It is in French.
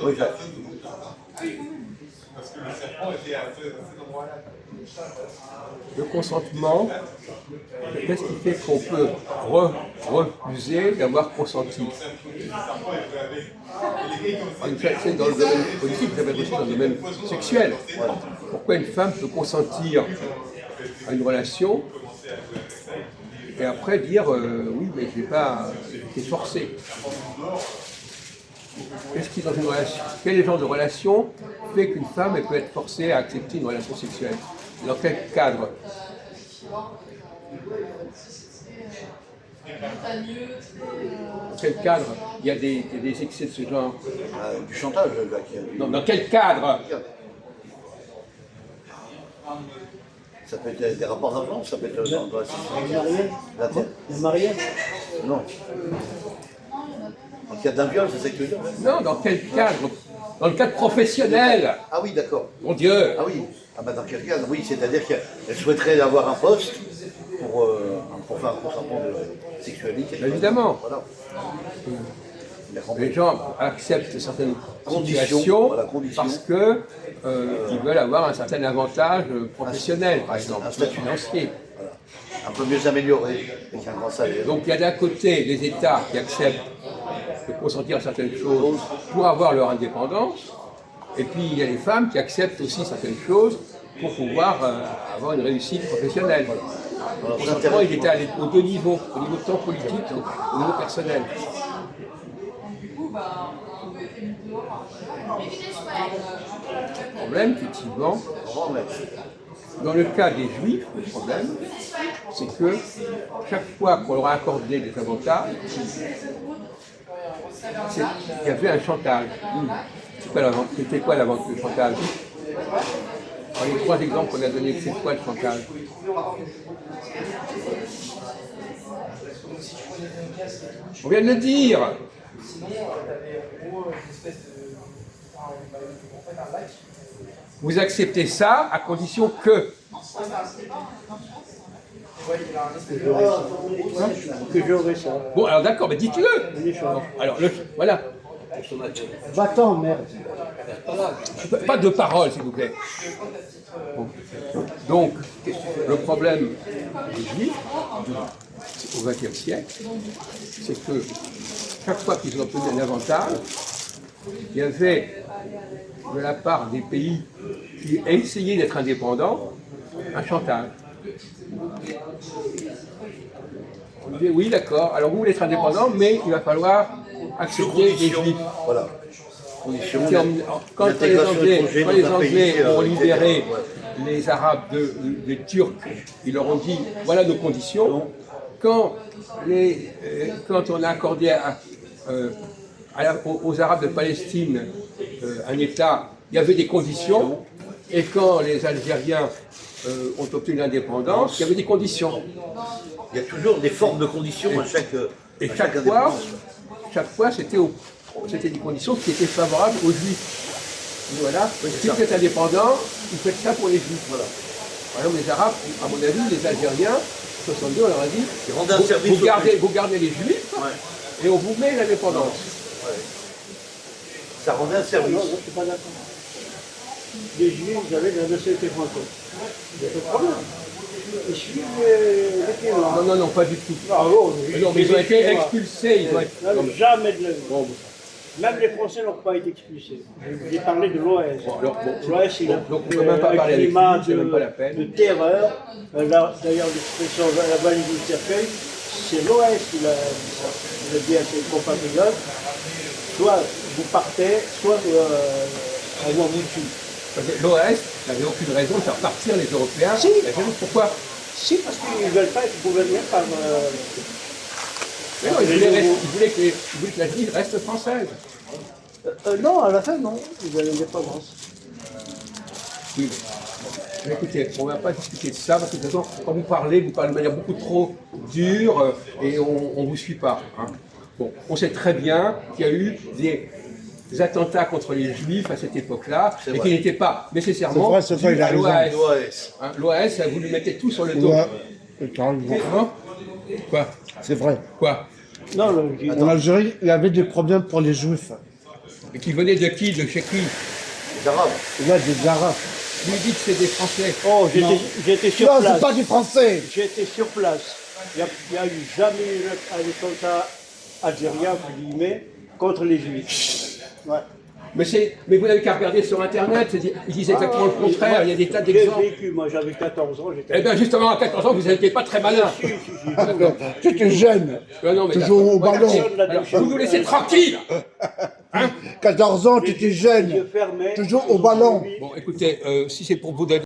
Oui, Jacques. Le consentement, qu'est-ce qui fait qu'on peut refuser d'avoir consenti? C'est dans le domaine politique, ça peut être aussi dans le domaine sexuel. Pourquoi une femme peut consentir à une relation et après dire oui, mais je n'ai pas été forcé? Qu'est-ce qui, dans une relation, quel genre de relation fait qu'une femme elle peut être forcée à accepter une relation sexuelle? Dans quel cadre? Dans quel cadre il y a des excès de ce genre? Du chantage, Jacques. Non, dans quel cadre? Ça peut être des rapports d'argent, ça peut être dans la Le mariage? Non. En cas d'un viol, c'est ça que tu veux dire? Non, dans quel cadre? Dans le cadre professionnel. Ah oui, d'accord. Mon Dieu. Ah oui. Ah bah dans quel cas? Oui, c'est-à-dire qu'elle souhaiterait avoir un poste pour faire un consentement de sexualité. Évidemment. Voilà. Les gens acceptent certaines Conditions, situations voilà, conditions. parce que ils veulent avoir un certain avantage professionnel, par exemple, un statut financier. Voilà. Un peu mieux amélioré, avec un grand salaire. Donc il y a d'un côté les États qui acceptent de consentir à certaines choses pour avoir leur indépendance, et puis il y a les femmes qui acceptent aussi certaines choses pour pouvoir avoir une réussite professionnelle. Le consentement, il était aux deux niveaux, au niveau tant politique qu'au niveau personnel. Le problème, effectivement, dans le cas des Juifs, le problème, c'est que chaque fois qu'on leur a accordé des avantages, il y avait un chantage. C'était quoi l'avantage, le chantage? Dans les trois exemples qu'on a donnés, c'est quoi le chantage? On vient de le dire. Vous acceptez ça à condition que. Que j'aurais ça. Bon, alors d'accord, mais dites-le. Alors, voilà. Va-t'en, merde. Pas de parole, s'il vous plaît. Bon. Donc, le problème des Juifs, au XXe siècle, c'est que chaque fois qu'ils ont obtenu un avantage, il y avait de la part des pays qui essayaient d'être indépendants un chantage. On disait oui, d'accord, alors vous voulez être indépendant, mais il va falloir accepter les Juifs. Voilà. Quand les Anglais ont libéré les Arabes des Turcs, ils leur ont dit voilà nos conditions. Quand on a accordé aux Arabes de Palestine un État, il y avait des conditions. Et quand les Algériens ont obtenu l'indépendance, il y avait des conditions. Il y a toujours des formes de conditions à chaque indépendance. Chaque fois, c'était des conditions qui étaient favorables aux Juifs. Et voilà, si vous êtes indépendant, vous faites ça pour les Juifs. Voilà. Par exemple, les Arabes, à mon avis, les Algériens, en 62, on leur a dit vous gardez les Juifs et on vous met l'indépendance. Ouais. Ça rendait un service. Non, je ne suis pas d'accord. Les Juifs, ils avaient la nationalité française. Il n'y a pas de problème. Ils suivent les pays noirs. Non, pas du tout. Non, mais ils ont été expulsés. Non, jamais de la vie. Même les Français n'ont pas été expulsés. J'ai parlé de l'OAS. L'OAS, il a donc on ne peut même pas parler avec lui, c'est même pas la peine. de terreur. D'ailleurs, l'expression la vallée du cercueil, c'est l'OAS qui l'a dit ça. Il a dit à ses compatriotes, soit vous partez, soit on va vous tuer. L'OAS n'avait aucune raison de faire partir les Européens. Si. Pourquoi? Si, parce qu'ils ne veulent pas être gouvernés par... Mais non, ils voulaient que la ville reste française. non, à la fin, non. Ils avaient l'indépendance. Oui. Mais écoutez, on ne va pas discuter de ça, parce que de toute façon, quand vous parlez de manière beaucoup trop dure et on ne vous suit pas. Hein. Bon, on sait très bien qu'il y a eu des attentats contre les Juifs à cette époque-là, et qui n'étaient pas nécessairement dus à l'OAS. L'OAS, vous lui mettez tout sur le dos. Quoi? C'est vrai. Quoi? Non, en Algérie, il y avait des problèmes pour les Juifs. Et qui venaient de qui? De chez qui? Les Arabes. Il y a des Arabes. Lui dites que c'est des Français. Oh, j'étais sur Non, place. c'est pas du français. J'étais sur place. Il n'y a eu jamais eu un attentat algérien, entre guillemets, contre les Juifs. Ouais. Mais vous n'avez qu'à regarder sur Internet, ils disent exactement le contraire, il y a des tas d'exemples. J'ai vécu, moi j'avais 14 ans. Eh bien justement, à 14 ans, vous n'étiez pas très malin. Tu étais jeune. Non, mais Toujours au ballon. Alors, vous nous laissez tranquille. 14 ans, tu étais jeune. Yeux fermés. Toujours au ballon. Bon, écoutez, si c'est pour vous donner